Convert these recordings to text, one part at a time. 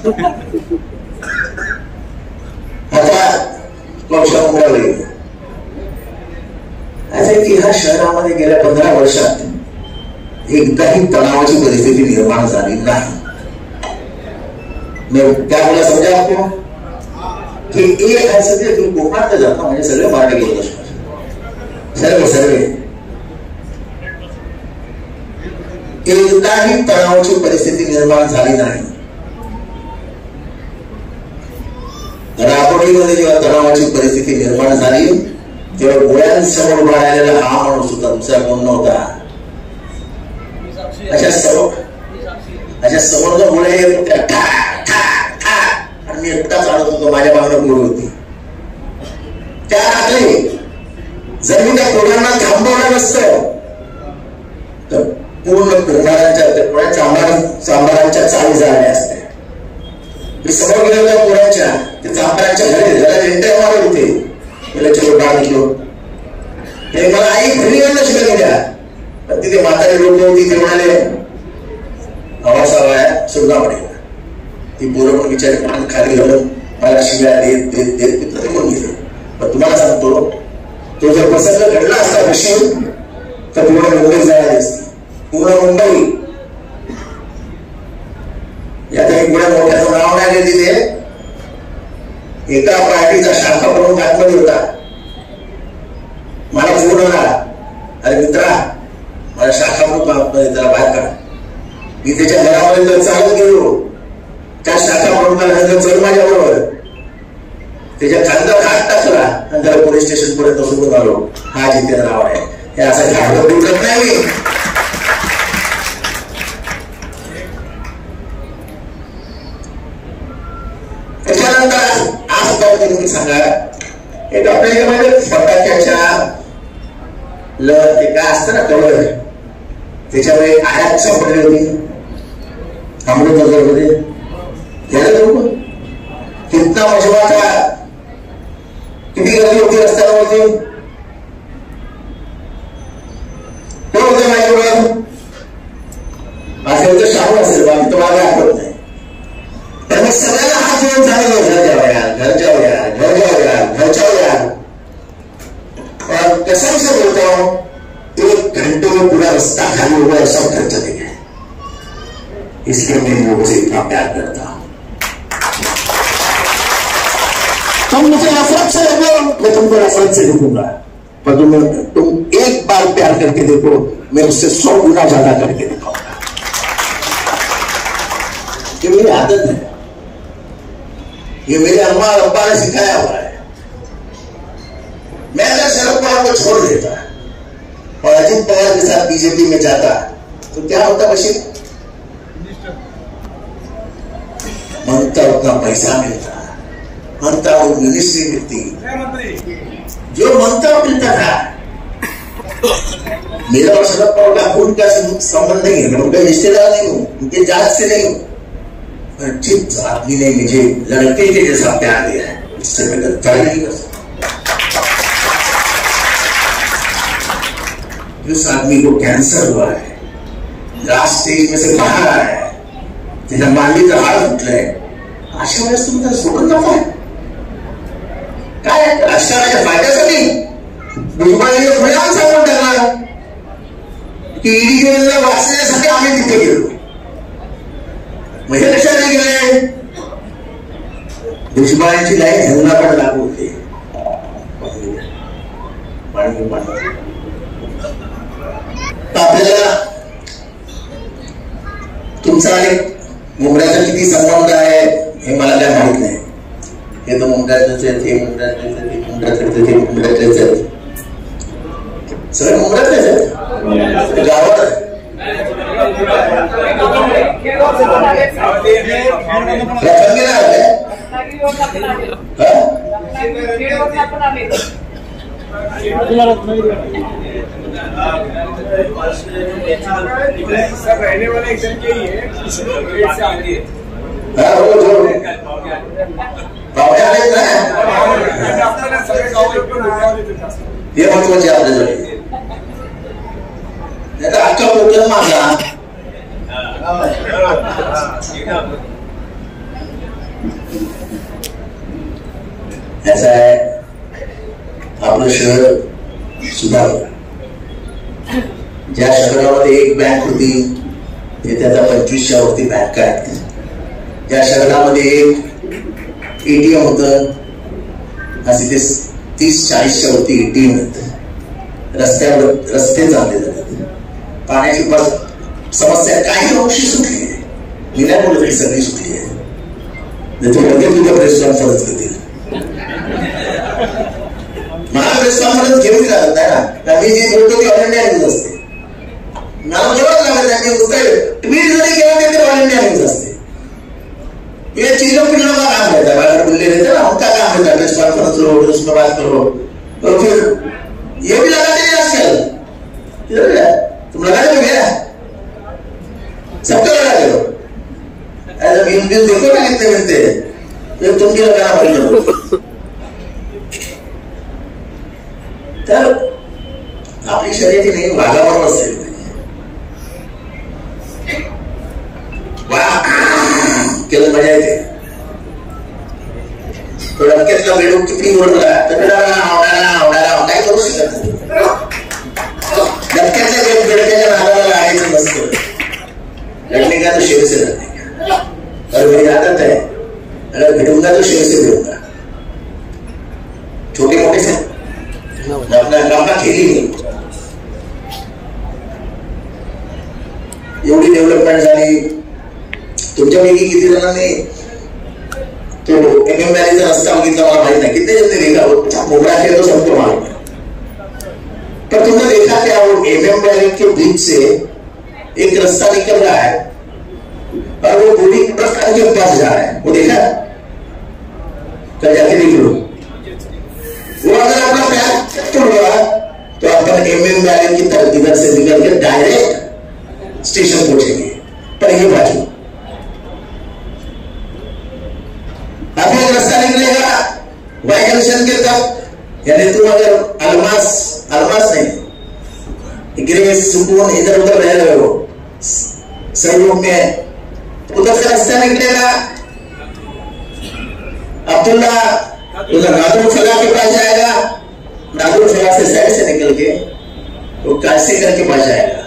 आता पक्षामुळे ह्या शहरामध्ये गेल्या 15 वर्षात एकदाही तणावाची परिस्थिती निर्माण झाली नाही. त्यामुळे समजा आपको की एक ऐसे थे जो कोकणात जाता म्हणजे सगळे मराठी बोलत असतात, सर्व एकदाही तणावाची परिस्थिती निर्माण झाली नाही. राबवडीमध्ये जेव्हा तणावाची परिस्थिती निर्माण झाली तेव्हा गोळ्यांसमोर उभा राहिलेला हा माणूस होता, दुसरा कोण नव्हता. अशा समोर गोळ्या येत होत्या आणि मी एकटाच आणत होतो, माझ्या मागणं गोळी होती. त्या रात्री जर मी त्या गोळ्यांना थांबवलं नसतं तर पूर्ण चांभारांच्या चाळी झाल्या असत्या. मी समोर गेलो त्या गोळ्यांच्या ते चांभारांच्या घरी जरा एंटर मारत होते. मला आई घरी येऊन शिकत होत्या, पण तिथे म्हातारी लोक होती. ते म्हणाले आवाज सुद्धा पडेल. ती पोरं पण विचार खाली घालून मला शिव्या देत देत देत तिथं ते कोण गेले. पण तुम्हाला सांगतो, तो जर प्रसंग घडला असता विषय तर पूर्ण मुंबई जायला असती. पूर्ण मुंबई या काही पुढे मोठ्याचं नाव नाही घेत. तिथे एका पार्टीचा शाखा म्हणून आतमध्ये होता. मला फोन आला, अरे मित्रा मला शाखा म्हणून त्याला बाहेर काढ. मी त्याच्या घरामध्ये चालत गेलो, त्या शाखा म्हणून मला चल माझ्याबरोबर. त्याच्या खांद्यावर हात टाकला आणि त्याला पोलीस स्टेशन पर्यंत सोडून आलो. हा जितेंद्र राव आहे. हे असं घाबरत उठत नाही. त्याच्यानंतर आज काय तुम्ही सांगा, एक आपल्या फटाक्याच्या ते काय असतं ना कवर, त्याच्यावर एक आयात सापडली होती अमृतसरमध्ये. कितना मजबा था, किती गर्दी होती रस्त्यावरती. कोण होते माझ्याबरोबर? असेल तर शाहू असेल, बाकी तुम्हाला आठवत नाही. तर मग सगळ्यांना हात जोडून झालेलो, घर जाओ यार, घर जाओ यार, घर जाओ यार, घर जाओ यार. और कसम से बोलता हूं, 1 घंटे में पूरा रास्ता खाली होगा और सब घर चले गए. इसलिए मैं लोगों से इतना प्यार करता हूं. तुम मुझे नफरत से देखो, मैं तुमको नफरत से देखूंगा, पर तुम एक बार प्यार करके देखो, मैं उससे 100 गुना ज्यादा करके दिखाऊंगा. ये मेरी आदत है, ये मेरे अम्मा और अब्बा ने सिखाया हुआ है. मैं अगर शरद पवार को छोड़ देता और अजित पवार के साथ बीजेपी में जाता तो क्या होता बशीर? मनता उतना पैसा मिलता, मनता वो मिनिस्ट्री मिलती, जो मनता मिलता था. मेरा और शरद पवार का खून का संबंध नहीं है, मैं उनका रिश्तेदार नहीं हूं, उनके जात से नहीं हूं. पर जिस आदमी ने मुझे लड़के के जैसा प्यार दिया है, उससे मैं गद्दारी नहीं कर सकता. जिस आदमी को कैंसर हुआ है, लास्ट स्टेज में से बाहर आया है, त्याच्या मांडीचं हाड फुटलंय, अशा वेळेस तुम्ही त्याला सोडून जाताय काय? राजकारणाच्या फायद्यासाठी भुजबळांनी खुलेआम सांगून टाकला की ईडी जेलला वाचण्यासाठी आम्ही तिथे गेलो. मग हे कशाने गेले? भुजबळांची लाईफ ह्यांना पण लागू होते. आपल्याला तुमचा आणि मुंबईचा किती संबंध आहे हे मला काय माहित नाही. हे तर मुंबईतच आहेत, हे मुंबईतच आहेत, हे मुंबईतच, हे मुंबईतच आहेत, सगळे मुंबईतच आहेत. गावात रहने वाले एक जन के ही है, हे महत्वाचे आपल्यासाठी. अख्खा कोकण माझा याचा आहे आपलं शहर सुधारलं. ज्या शहरामध्ये एक बँक होती तिथे आता 25च्या वरती बँका आहेत. ज्या शहरामध्ये एक एटीएम होतं आज तिथे 30-40च्या वरती एटीएम आहेत. रस्त्यावर रस्ते चालले जातात. पाण्याची समस्या काही अंशी सुटली आहे. मी नाही बोलत की सगळी सुटली आहे. तुझ्या प्रेस कॉन्फरन्स करतील मला प्रेस कॉन्फरन्स घेऊन लागत नाही ना. मी जे बोलतो ती ऑल इंडिया न्यूज असते. मला बरोबर लागत नाही. ट्वीट जरी केलं ते ऑल इंडिया न्यूज असते. ये चीजों पे लोग काम करता है. बाहर बोलने रहते ना उनका काम रहता है. प्रेस कॉन्फ्रेंस लो उसमें बात करो तो फिर ये भी लगाते हैं आजकल. तुम लगाते हो क्या? सबका लगाते हो. ऐसा बिल देखो ना कितने मिलते हैं. फिर तुम भी लगाना पड़ेगा. तर आपली शर्यती नाही वाघावर असेल. केलं मजा येते. तो डबक्यातला बेडूक किती ओरडला तर काय करू शकत नाही. डबक्यातल्या बेडक्याच्या नादाला लागायचं नसतं. लढने का तो शेर से लढने का. और मेरी आदत है अगर भिड़ूंगा तो शेर से भिड़ूंगा. छोटे मोटे से अपना लंबा खेली नहीं. एवढी डेव्हलपमेंट झाली. तुमच्यापैकी किती जणांनी तो MM व्हॅलीचा रस्ता बघितला मला माहित नाही. कितने जण देखा मोगरा खेळ तो सबको मालूम है. पर तुमने देखा क्या वो MM व्हैली के बीच से एक रास्ता निकल रहा है और वो बूढ़ी प्रस्थान के पास जा रहा है. वो देखा कल जाके देख लो. वो अगर अपना पैर तोड़ा तो अपन MM व्हैली की तरफ इधर से निकल के डायरेक्ट स्टेशन पहुंचेंगे. पर ये बाजू अभी एक रास्ता निकलेगा वाई जंक्शन के तक. यानी तुम अगर अलमास नहीं ग्रेस सुकून इधर उधर रह रहे हो सहयोग में उधर से रास्ता निकलेगा. अब्दुल्ला उधर नादुर फला के पास जाएगा. नादुर फला से साइड से निकल के वो काशीगर के पास जाएगा.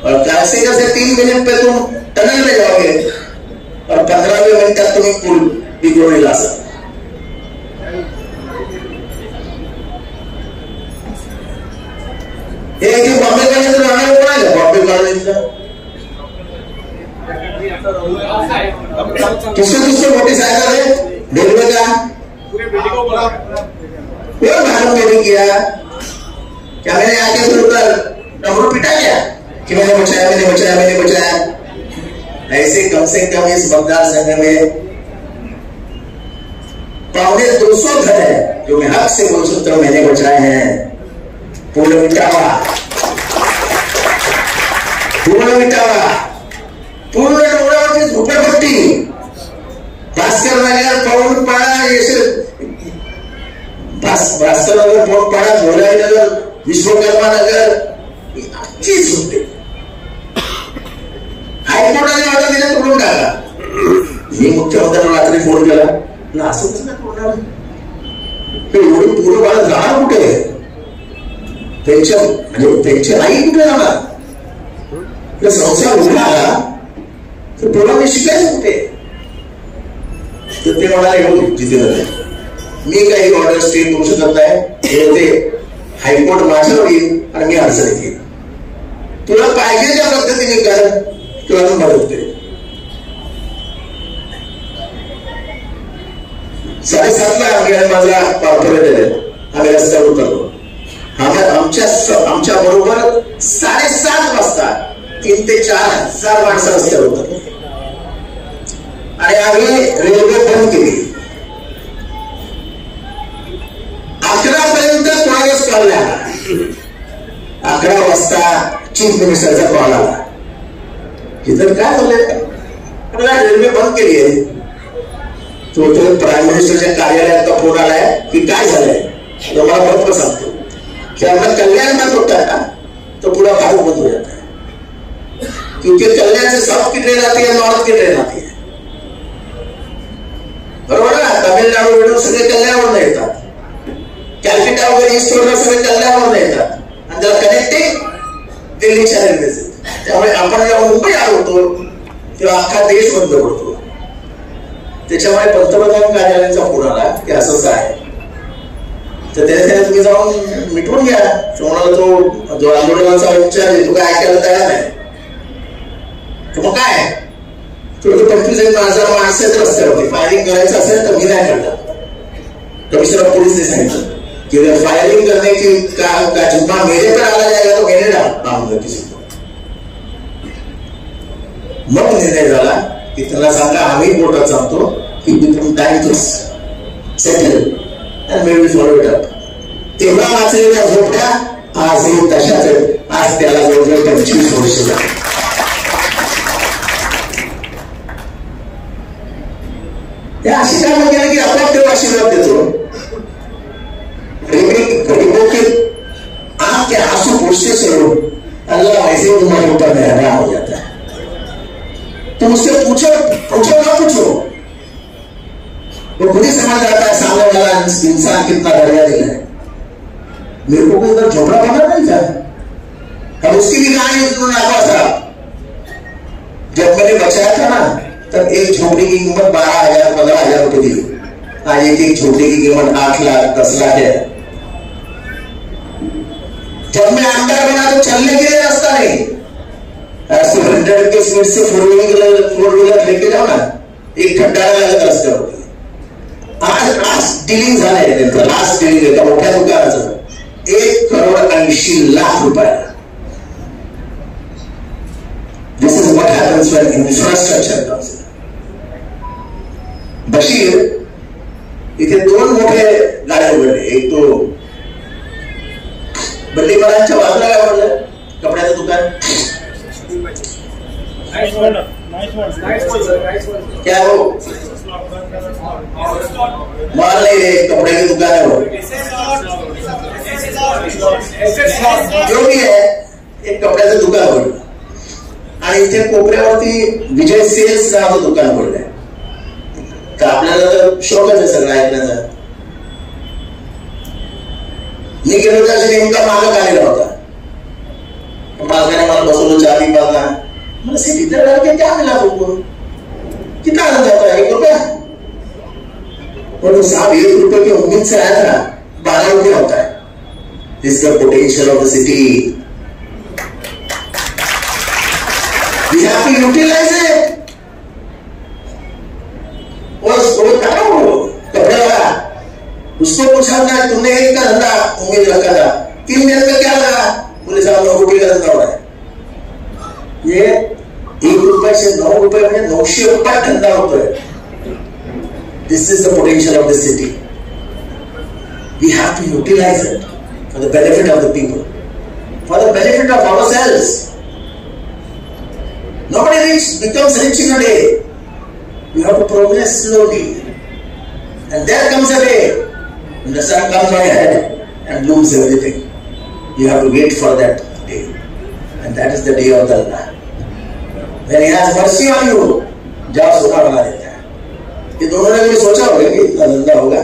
और काशीगर से 3 मिनट पे तुम टनल में जाओगे और 15वें मिनट तक तुम्हें पुल बिगड़ो नहीं ला सकते. एक बॉम्बे कॉलेज राहणार कोणाला बॉम्बे कॉलेजचा किसको मोटी साइकिल है रेलवे का वो मालूम नहीं किया. क्या मैंने आके फिर उधर डमरू पिटा गया कि मैंने बचाया. ऐसे कम से कम इस मतदार संघ में 250 घर है जो मैं हक से बोल सकता हूं मैंने बचाए हैं. पूर्ण मिटावा डोंगरावरची झोपडपट्टी भास्कर नगर पवनपाडा भास्कर नगर पवनपाडा भोलाई नगर विश्वकर्मा नगर आजची झोपडी हायकोर्टाने ऑर्डर दिला तोडून टाका. मी मुख्यमंत्र्यांना रात्री फोन केला ना असं कसं तोडणार. एवढी पूर्ण बाळ जाणार कुठे. त्यांची आई कुठे जाणार. संसार उघडला तर पोरांनी शिकायचं कुठे. तर ते म्हणाले घेऊन जिथे जाते मी काही ऑर्डर स्टे करू शकत नाही. ते हायकोर्ट माझ्यावर येईल आणि मी अडचणीत येईल. तुला पाहिजे त्या पद्धतीने कर तुला मदत करेल. 7:30ला माझा कॉर्पोरेट आहे. आम्ही रस्त्यावर उतरलो. आमच्या बरोबर 7:30 वाजता 3 ते 4 हजार माणसं रस्त्यावर उतरली आणि आम्ही रेल्वे बंद केली. 11 पर्यंत कोणालाच कॉल नाही आला. 11 वाजता चीफ मिनिस्टरचा कॉल आला. इथं काय झालंय रेल्वे बंद केली आहे. तो प्राईम मिनिस्टरच्या कार्यालयात फोन आलाय की काय झालंय. तो मला बरोबर सांगतो कि अपना कल्याण मत होता है ना तो पूरा भारत बंद हो जाता है. क्योंकि कल्याण से साउथ की ट्रेन आती है नॉर्थ की ट्रेन आती है. बरोबर ना. तमिलनाडू सगळे कल्याणवर नाही येतात, कॅलकटा वगैरे ईस्ट रोडला सगळे कल्याणवरून येतात आणि त्याला कनेक्टिंग दिल्लीच्या रेल्वेचे. त्यामुळे आपण जेव्हा मुंबई आलो होतो तेव्हा अख्खा देश बंद पडतो. त्याच्यामुळे पंतप्रधान कार्यालयाचा फोन आला की असंच आहे, तर त्याने तुम्ही जाऊन मिटवून घ्या. तुम्हाला तो जो आंदोलनाचा विचार आहे तो काय ऐकायला तयार नाही. तर मग काय 25,000 माणसं आहेत रस्त्यावरती, फायरिंग करायचं असेल तर मी नाही करणार. कमिशनर ऑफ पुलिसने सांगितलं कि अगर फायरिंग करने की का जुम्मा मेरे पर आला जाएगा तो मैंने डालूंगा किसी को. मग निर्णय झाला की त्याला सांगा आम्ही कोर्टात सांगतो की become time to settle and maybe follow it up. तेव्हा वाचलेल्या झोपड्या आजही तशाच आहेत. आज त्याला जवळजवळ 25 वर्ष झाली. त्या अशी कामं केलं की आपण तेव्हा आशीर्वाद देतो. गरीबों के आंख के आंसू पोछते चलो, अल्लाह ऐसे तुम्हारे ऊपर मेहरबान हो जाता है. तुम उससे पूछो ना पूछो, वो खुद ही समझ आता है सामने वाला इंसान कितना दरिया दिल है. मेरे को कोई इधर झोपड़ा बना नहीं था. अब उसकी भी कहानी उन्होंने आगा था. जब मैंने बचाया था ना तब एक झोपड़ी की कीमत 12,000 15,000 रुपए थी. आज एक झोपड़ी की कीमत 8 लाख 10 लाख है. जब मैं अंदर बना तो चलने के लिए रास्ता नहीं. 100 के स्पीड से 4 व्हीलर लेके जाओ ना, एक खड्डा लागत रस्त्यावर. आज लास्ट डिलिंग झालंय त्यांचं, लास्ट डिलिंग एका मोठ्या दुकानाचं 1,80,00,000 रुपये. This is what happens when infrastructure comes. Bashir इथे 2 मोठे गाड्या उघडले. एक तो बल्लीपरांच्या बाजूला काय म्हणलं कपड्याचं दुकान क्या हो, माल नहीं है, कपड़े की दुकान है वो, जो भी है एक कपड्याचं दुकान उघडलं. आणि इथे कोपऱ्यावरती विजय सेल्स नावाचं दुकान उघडलंय. तर आपल्याला तर शौकच आहे सगळं ऐकण्याचा. मी गेलो तर नेमका मालक आलेला होता. मालकाने मला बसवलं, चहा पी पाला. मला सिटी लड़के क्या मिला तुमको, कितना आनंद आता है? 1 रुपया. और साहब 1 रुपये की उम्मीद से आया था, 12 रुपया होता है. This the potential of the city. We have to utilise it. और कपड़े वाला उसको पूछा ना तुमने 1 का धंधा उम्मीद रखा था, 3 दिन में क्या लगा? बोले साहब 9 रुपये का धंधा हो रहा है. ये 1 रुपये से 9 रुपये में 900 रुपये धंधा होता है. This is the potential of the city. We have to utilize it for the benefit of the people, for the benefit of ourselves. Nobody becomes rich in a day. You have to progress slowly, and there comes a day when the sun comes on your head and looms everything. You have to wait for that day, and that is the day of the Allah. When He has mercy on you, जाओ सोना बना देता है. ये दोनों ने भी सोचा होगा कि इतना धंधा होगा.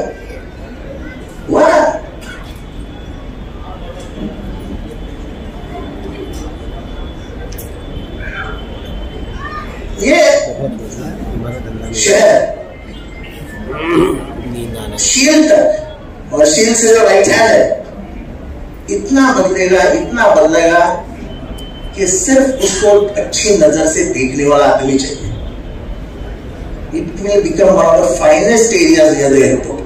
वाह, ये शहर शील तक और शील से जो राइट हैंड है इतना बदलेगा कि सिर्फ उसको अच्छी नजर से देखने वाला आदमी चाहिए. It will become one of the finest areas near the airport.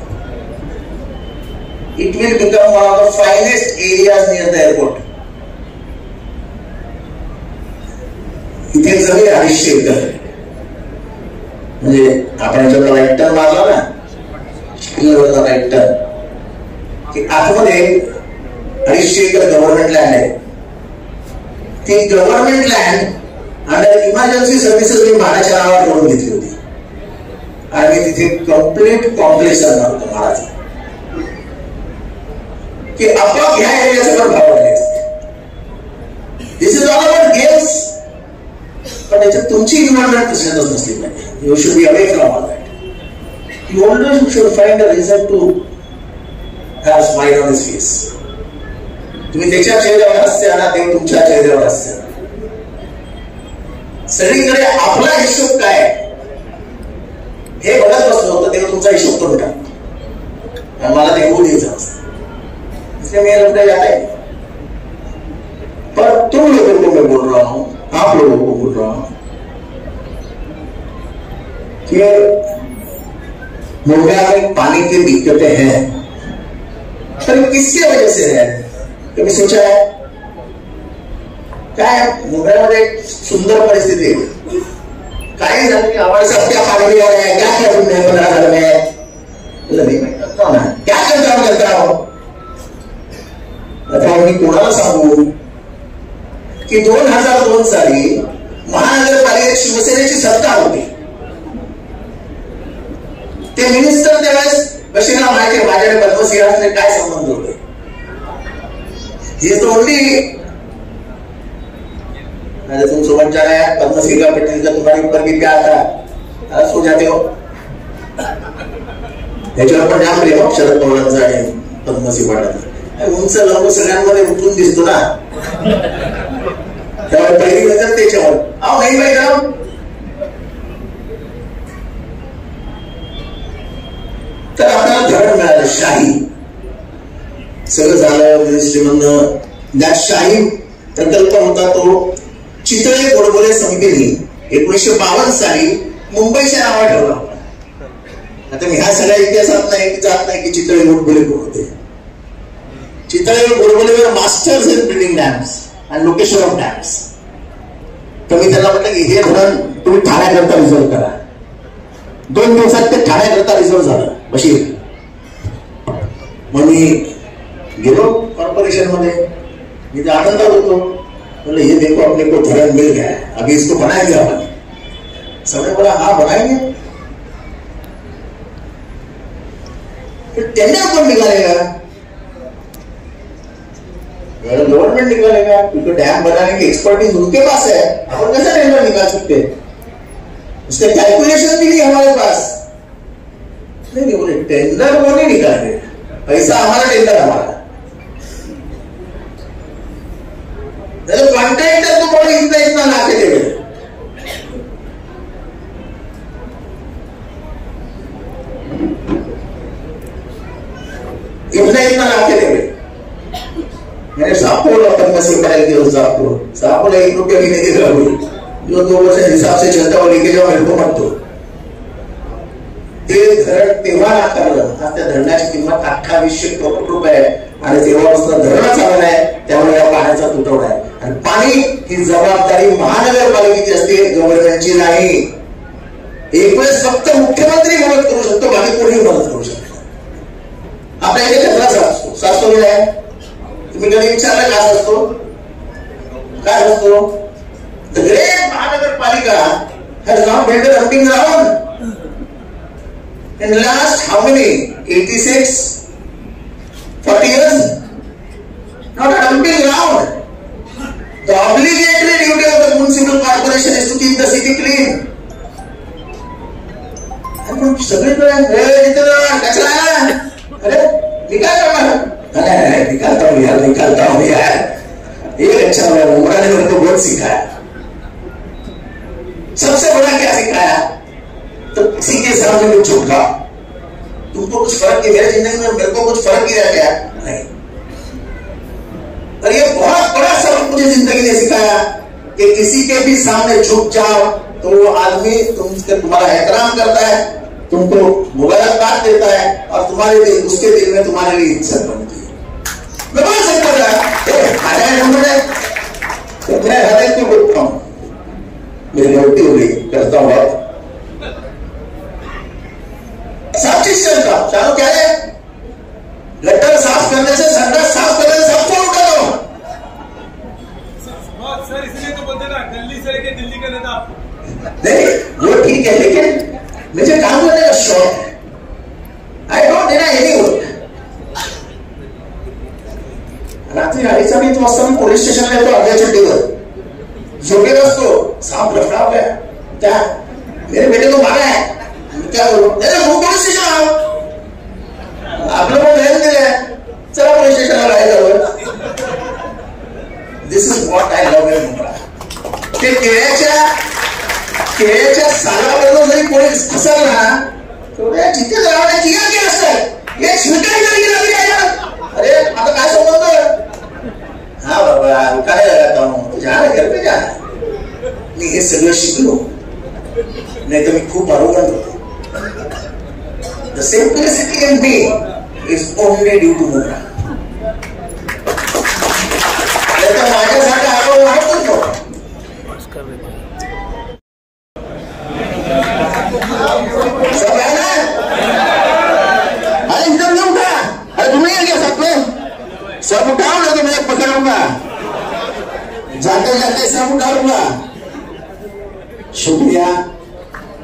It will become one of the finest areas near the airport. इथे जमीन 250 एकर. म्हणजे आपण याच्यावर राईट टर्न मारला ना, शिकलेला राईट टर्न की आतमध्ये 250 एकर गव्हर्नमेंट लँड आहे. ती government land under emergency services मी भाड्याच्या नावावर करून घेतली होती. आणि तिथे कम्प्लीट कॉम्प्लेक्स आणणार होतं महाराज की आपोआप ह्या एरियाचे पण भाव वाढले. This is all about games. पण याच्यात तुमची इन्व्हॉल्वमेंट कशातच नसली पाहिजे. You should be away from all that. You always should find a reason to has smile on his face. तुम्ही त्याच्या चेहऱ्यावर हास्य आणा, देव तुमच्या चेहऱ्यावर हास्य आणा. सगळीकडे आपला हिशोब काय हे बघत बसलो तर देव तुमचा हिशोब करून टाकतो. मला ते होऊ द्यायचं असतं, इसलिए मैं लग जाता है. पर तुम लोगों को मैं बोल रहा हूं, आप लोगों को बोल रहा हूं कि मुंबई में पानी की दिक्कतें हैं, पर किसके वजह से है कभी सोचा है? काय मुंबईमध्ये सुंदर परिस्थिती आहे, काही झालं की हमारे साथ क्या पानी आ रहा है, क्या क्या तुमने 15 साल में, नहीं मैं करता हूं ना, क्या करता हूं. आता मी कोणाला सांगू की 2002 साली महानगरपालिकेत शिवसेनेची सत्ता होती. ते मिनिस्टर त्यावेळेस बशीराम नाईक माझ्याकडे पद्मश्री असले काय संबंध होते. ही तोंडी तुम समझ जा रहे हैं पद्मश्री का पटेल का तुम्हारे ऊपर भी क्या आता सो जाते हो. त्याच्यावर पण जाम प्रेम शरद पवारांचा आणि पद्मश्री पाटलांचा. उंच लंब सगळ्यांमध्ये उठून दिसतो ना, त्यामुळे पहिली नजर त्याच्यावर. अहो नाही पाहिजे तर आपल्याला धरण मिळालं शाही. सगळं झालं मिनिस्ट्रीमधनं. त्या शाही प्रकल्प होता तो चितळे गोडबोले समितीने 1952 साली मुंबईच्या नावावर ठेवला होता. आता मी ह्या सगळ्या इतिहासात नाही की जात नाही की चितळे गोडबोले कोण होते. Chitale Godbole masters in building dams and location of dams. तर मी त्यांना म्हटलं की हे धरण तुम्ही ठाण्याकरता रिझर्व करा. 2 दिवसात ते ठाण्याकरता रिझर्व झालं बशीर. मग मी गेलो कॉर्पोरेशन मध्ये, मी तर आनंदात होतो. बोले ये देखो अपने को धरण मिल गया है, अभी इसको बनाएंगे अपन. सबने बोला हाँ बनाएंगे. फिर टेंडर कौन निकालेगा? गवर्नमेंट निकालेगा, क्योंकि डैम बनाने की एक्सपर्टीज उनके पास है. अपन कैसे टेंडर निकाल सकते? उसके कैलकुलेशन भी नहीं हमारे पास. नहीं बोले टेंडर वो नहीं निकालेंगे, पैसा हमारा, टेंडर हमारा. कॉन्ट्रैक्टर को बोले इतना ला के देवे. इतना ला के देवे. मैंने साहब को बोला पद्मश्री पटेल के साहब को, साहब बोला 1 रुपया भी नहीं दे रहा कोई, जो 2 वर्ष हिसाब से चलता हो लेके जाओ, मेरे को मत दो. ते धरण तेव्हा नाकारलं. आज त्या धरणाची किंमत 2800 कोटी रुपये आहे आणि तेव्हापासून धरण चाललं आहे. त्यामुळे या पाण्याचा तुटवडा आहे. आणि पाणी ही जबाबदारी महानगरपालिकेची असते, गव्हर्नमेंटची नाही. एक वेळेस फक्त मुख्यमंत्री मदत करू शकतो, बाकी कोणी मदत करू शकतो. आपल्या इथे कचरा साचतो, साचतो की नाही? तुम्ही कधी विचारलं का असतो? काय असतो? द ग्रेट महानगरपालिका has not built a dumping ground. In the last how many? 86? 40 years? Not a dumping ground. The obligatory duty of the municipal corporation is to keep the city clean. आपण सगळीकडे कचरा, अरे निकालता हूँ यार. एक अच्छा उमरा ने मेरे को बहुत सिखाया. सबसे बड़ा क्या सिखाया? तो किसी के सामने कुछ झुका. तुमको कुछ फर्क नहीं, मेरे जिंदगी में मेरे को कुछ फर्क नहीं रह गया नहीं. और ये बहुत बड़ा सबक मुझे जिंदगी ने सिखाया कि किसी के भी सामने झुक जाओ तो वो आदमी तुम्हारा एहतराम करता है, तुमको मुबारकबाद देता है और तुम्हारे दिल, उसके दिल में तुम्हारे लिए इज्जत बनती है. मैं बोल सकता तो मैं हर एक को बोलता हूँ, मेरी गलती हो गई, करता हूँ. सब चीज चलता चालो क्या है, गटर साफ करने से संडास साफ करने से सबको उठा दो. सर इसलिए तो बोलते ना दिल्ली से लेके दिल्ली का नेता. नहीं वो ठीक है, लेकिन मुझे काम करने का शौक है. I don't deny any work. रात्री 3:30 वाजता मी पोलीस स्टेशनला येतो अर्ध्या चड्डीवर झोपेत असतो. सांप लफड़ा हो गया क्या, मेरे बेटे को मारा है, क्या करूं? वो पुलिस स्टेशन आओ, आप लोगों को भेज दिया. सालाबरोबर जरी कोणी फसलं ना तेवढ्या तिथे जावं किया की असतं एक स्वीकार नाही अरे आता काय समजतं हा बाबा काय आता जा ना घर पे जा मी हे सगळं शिकलो नाही तर मी खूप आरोग्यात होतो The simplicity in me is only due to Mudra. लेकिन माझ्यासाठी आपण वाटतो सब है ना? अरे इधर नहीं उठा अरे तुम्हें क्या साथ में सब उठाओ ना तो मैं पकड़ लूंगा जाते जाते सब उठा लूंगा शुक्रिया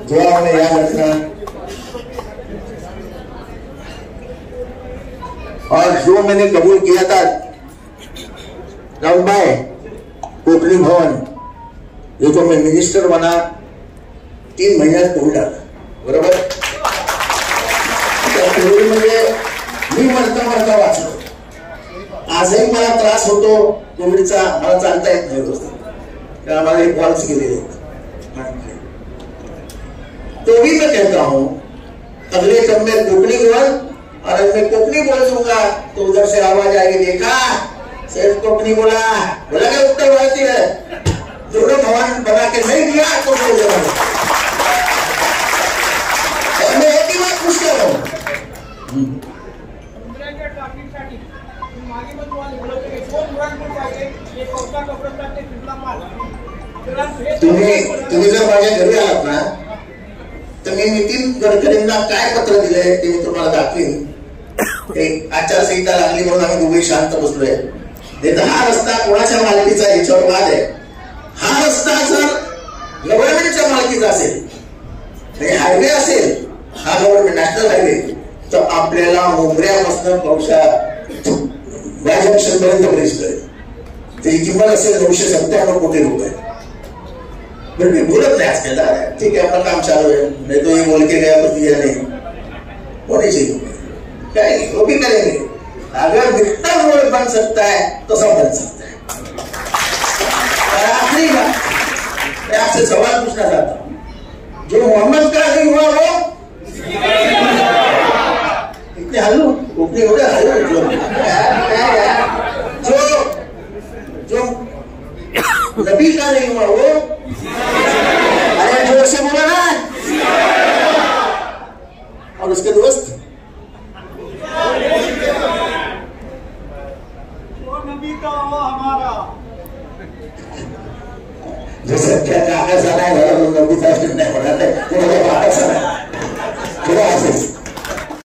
दुआ में याद रखना और जो मैंने कबूल किया था रामबाई कोकणी भवन ये तो मैं मिनिस्टर बना 3 महिन्यात करून टाकला बरोबर त्या कोविडमध्ये मी मरता वाचलो आजही मला त्रास होतो कोविडचा मला चालता येत नाही व्यवस्थित कारण मला एक वॉल्स गेलेले तो भी मैं कहता हूं अगले जब मैं कोकणी भवन और मैं कोकणी बोल दूंगा तो उधर से आवाज आएगी देखा सिर्फ कोकणी बोला क्या उत्तर भारतीय है दोनों भवन बना के नहीं दिया तो बोल दे मैं एक ही बात पूछ रहा हूँ तुम्ही जर माझ्या घरी आलात ना तर मी नितीन गडकरींना काय पत्र दिलंय ते मी तुम्हाला दाखवीन एक आचारसंहिता लागली म्हणून आम्ही दोघे शांत बसलोय हा रस्ता कोणाच्या मालकीचा याच्यावर वाद आहे हा रस्ता जर गव्हर्नमेंटच्या मालकीचा असेल म्हणजे हायवे असेल हा गव्हर्नमेंट नॅशनल हायवे तर आपल्याला मुंबऱ्यापासून पौषा जंक्शन पर्यंत ब्रिज करेल त्याची किंमत असेल 957 कोटी रुपये पण मी बोलत नहीं आज कहता है ठीक है अपना काम चालू है नहीं तो ये बोल के गया तो दिया नहीं होनी चाहिए क्या नहीं वो भी करेंगे अगर विक्टर रोड बन सकता है तो सब बन सकता है और आखिरी बात मैं आपसे सवाल पूछना चाहता हूँ जो मोहम्मद का नहीं हुआ वो इतने हल्लू उपनी हो गया जो नबी का नहीं हुआ वो अरे जोर से बोला ना और उसके दोस्त वो नबी का वो हमारा जो सत्य का आकाश आना है नबी का नहीं होना है वो वापस आना है